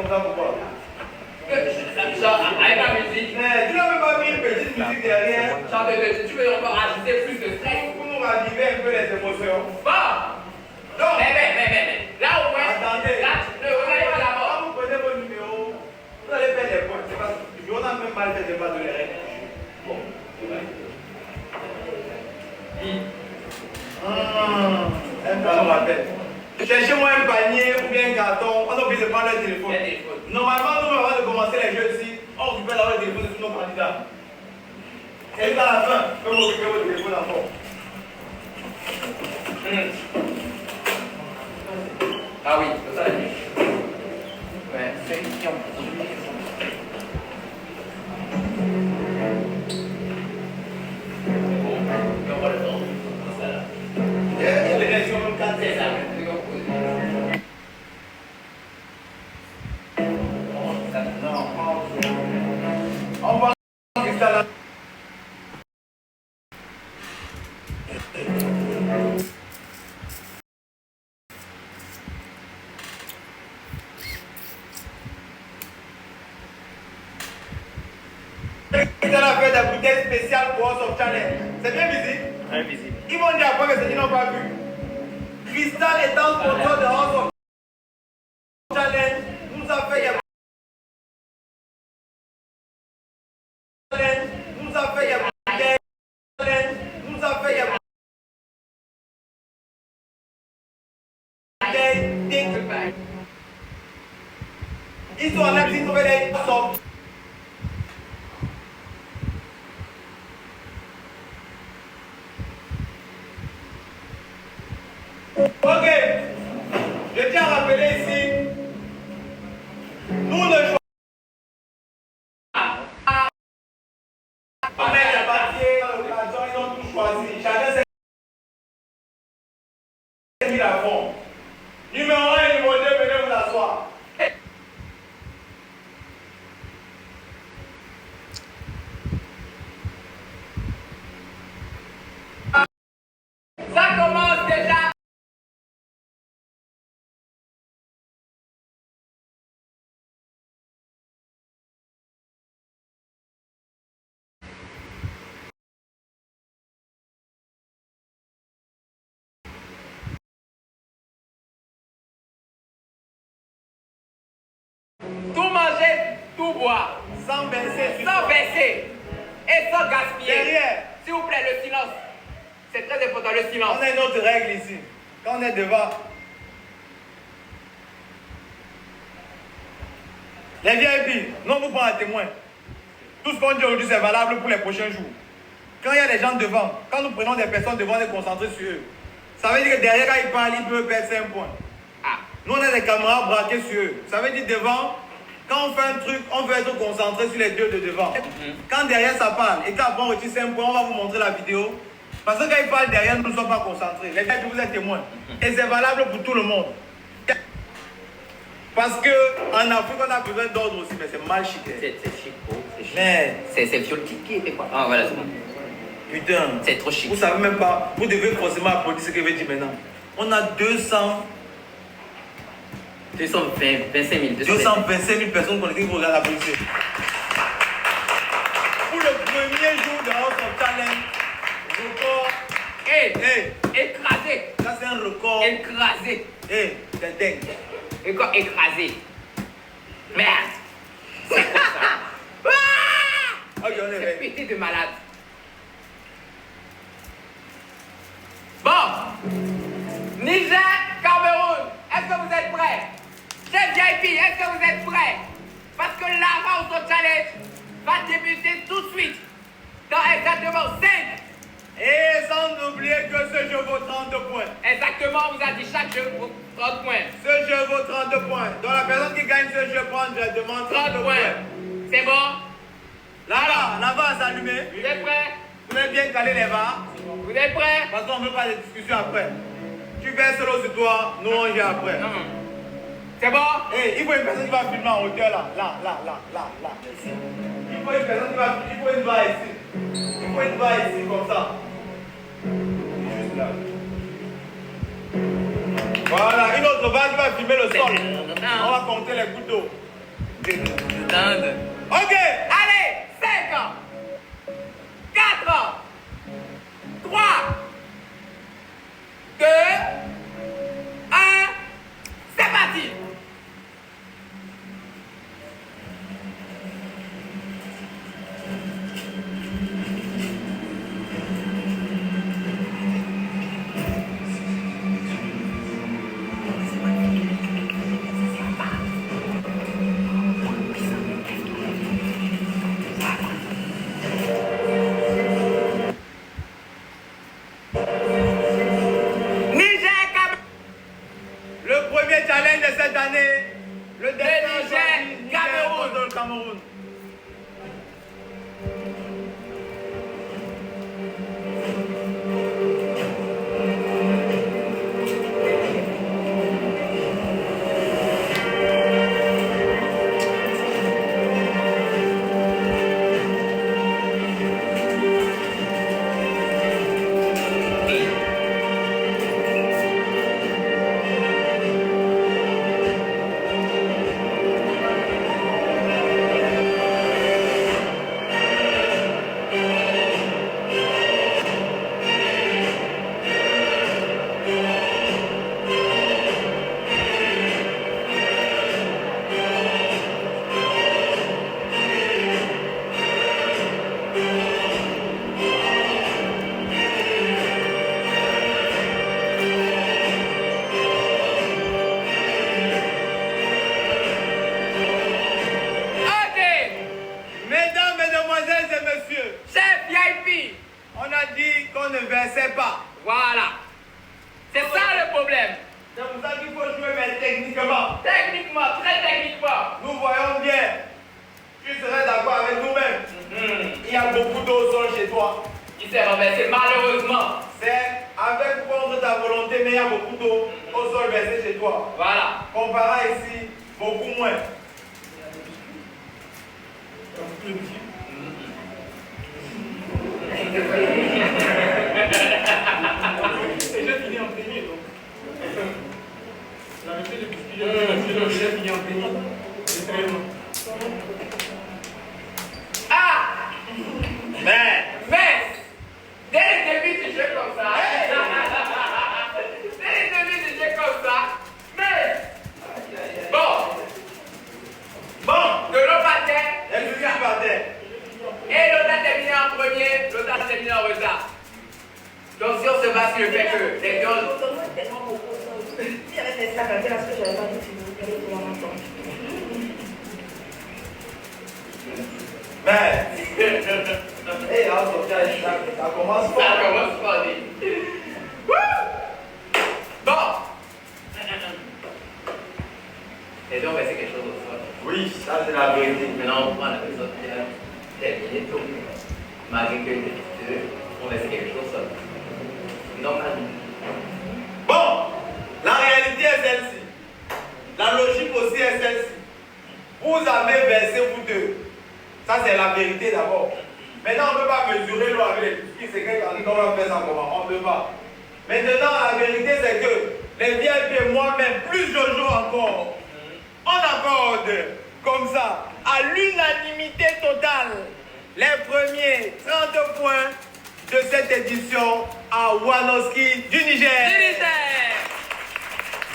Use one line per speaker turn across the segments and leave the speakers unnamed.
ça pourquoi?
Avec la musique.
Mais tu n'as même pas mis une petite musique derrière.
Tu veux encore ajouter plus de stress
pour nous raviver un peu les émotions.
Bon.
Donc,
mais, là au moins.
Attendez.
Là, ne regardez pas d'abord.
Quand vous prenez vos numéros, vous allez faire des points. On a même mal fait de pas de les règles. Bon. Un peu, on m'appelle. Cherchez-moi un panier ou bien un carton. On a oublié de prendre le téléphone. Normalement, nous, avant de commencer les jeux ici, on récupère d'abord le téléphone de tous nos candidats. Et à la fin, on va récupérer votre téléphone encore.
Ah oui, c'est ça la nuit. Ouais, c'est qui en produit.
On va là. Ils ont fait des bouteilles spéciales pour House of Challenge. C'est bien visible?
Très visible.
Ils vont dire après que c'est qu'ils n'ont pas vu. Crystal étant sponsor de House of Challenge, nous a fait des nous a fait ils sont en train de trouver des sortes. Ok, je tiens à rappeler ici, nous ne choisissons pas les papiers dans l'occasion, ils ont tout choisi. Chacun sait qu'il a fond. Numéro 1 et numéro 2, venez vous asseoir.
Ça commence déjà. Tout manger, tout boire.
Sans baisser.
Sans baisser. Et sans gaspiller.
Derrière.
S'il vous plaît, le silence. C'est très important, le silence.
On a une autre règle ici. Quand on est devant, les VIP, non vous prenez un témoin. Tout ce qu'on dit aujourd'hui, c'est valable pour les prochains jours. Quand il y a des gens devant, quand nous prenons des personnes devant, on est concentré sur eux. Ça veut dire que derrière, quand ils parlent, ils peuvent perdre 5 points. Nous, on a des caméras braquées sur eux. Ça veut dire devant, quand on fait un truc, on veut être concentré sur les deux de devant. Quand derrière, ça parle, et quand on retire 5 points, on va vous montrer la vidéo. Parce que quand ils parlent derrière, nous ne sommes pas concentrés. Les VIP, vous êtes témoins. Et c'est valable pour tout le monde. Parce qu'en Afrique, on a besoin d'ordre aussi, mais c'est mal chic.
C'est chic, c'est chic.
Mais...
C'est le fiole qui était quoi? Ah voilà, c'est bon.
Putain.
C'est trop chic.
Vous savez même pas, vous devez forcément applaudir ce que je vais dire maintenant. On a 225 000 personnes connectées pour regarder la police. Pour le premier jour de House of Challenge, record.
Écrasé.
Ça c'est un record.
Écrasé.
C'est dingue.
Record écrasé. Merde. C'est quoi ça?
Ok, on est
C'est
vrai.
pété de malade. Bon. Niger, Cameroun, est-ce que vous êtes prêts? Chef VIP, est-ce que vous êtes prêts? Parce que la House of Challenge va débuter tout de suite. Dans exactement 5.
Et sans oublier que ce jeu vaut 30 points.
Exactement, on vous a dit chaque jeu vaut 30 points.
Ce jeu vaut 30 points. Donc la personne qui gagne ce jeu prend directement 30 points.
C'est bon?
Là-bas, la vase allumée.
Vous êtes prêts?
Vous avez bien calé les barres.
Vous êtes prêts?
Parce qu'on ne veut pas de discussion après. Tu fais solo sur toi, nous on gère après.
C'est bon?
Il faut une personne qui va filmer en hauteur là. Là. Ici. Il faut une personne qui va filmer. Il faut une barre ici. Il faut une barre ici comme ça. Juste là. Voilà, une autre barre qui va filmer le sol. On va compter les gouttes d'eau.
Dinde.
Ok.
Allez, 5 ans. 4 ans. 3, 2, 1, c'est parti.
Le premier challenge de cette année, le destin
Niger,
choisi,
Cameroun.
contre le Cameroun. Mesdames, mesdemoiselles et messieurs,
Chef VIP.
on a dit qu'on ne versait pas.
Voilà. C'est ça le problème.
C'est pour ça qu'il faut jouer, mais techniquement.
Techniquement, très techniquement.
Nous voyons bien. Tu serais d'accord avec nous-mêmes. Il y a beaucoup d'eau au sol chez toi.
Il s'est renversé malheureusement.
C'est avec ou contre ta volonté, mais il y a beaucoup d'eau au sol versé chez toi.
Voilà.
Comparé à ici, beaucoup moins.
Et j'ai fini en premier, donc. La recette de biscuits, j'ai fini en premier. C'est très bon.
Ah! Mais, dès le début du jeu comme ça, dès le début du jeu comme ça, mais, bon, de l'autre partait,
Et puis, tu partais.
et l'autre a terminé en premier, l'autre a terminé en retard. Donc si on se base sur le fait que les deux...
Si j'avais fait ça, parce que j'avais pas dit que j'allais pouvoir m'entendre.
Mais, hé, ça commence
Ça
fort.
commence pas dit. Bon. Et donc, c'est quelque chose au sol.
Oui, ça c'est la vérité.
Maintenant, on prend la personne qui a terminé tout. Malgré que les petits on laisse quelque chose au sol. Normalement.
Bon, la réalité est celle-ci. La logique aussi est celle-ci. Vous avez versé vous deux. Ça c'est la vérité d'abord. Maintenant on ne peut pas mesurer l'eau avec les biscuits. C'est qu'on va faire ça comment? On ne peut pas. Maintenant la vérité c'est que les VIP et moi-même, plus Jojo encore, on accorde comme ça, à l'unanimité totale, les premiers 30 points de cette édition à Wanoski du Niger.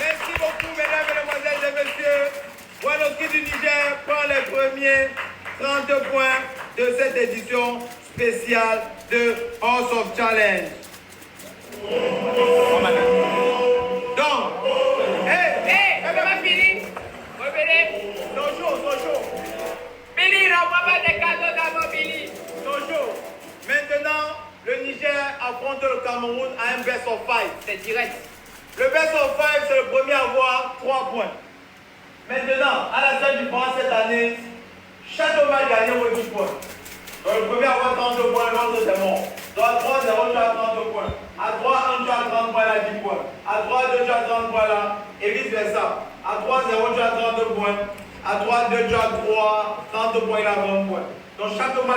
Merci beaucoup, mesdames, mesdemoiselles et messieurs. Wanoski du Niger prend les premiers 30 points de cette édition spéciale de House of Challenge. Donc,
On va finir. Revenez.
Sochaux.
Billy, n'envoie pas des cadeaux d'abord, Billy.
Sochaux. Maintenant, le Niger affronte le Cameroun à un best of 5.
C'est direct.
Le best of 5, c'est le premier à avoir 3 points. Maintenant, à la fin du point cette année, chaque homme a gagné 10 points. Donc le premier à avoir 32 points, l'autre c'est mort. Donc à 3-0, tu as 32 points. À 3-1, tu as 30 points là, 10 points. À 3-2, tu as 30 points là, et vice versa. À 3-0, tu as 32 points. À 3-2, tu as 30 points là, 20 points. Donc chaque homme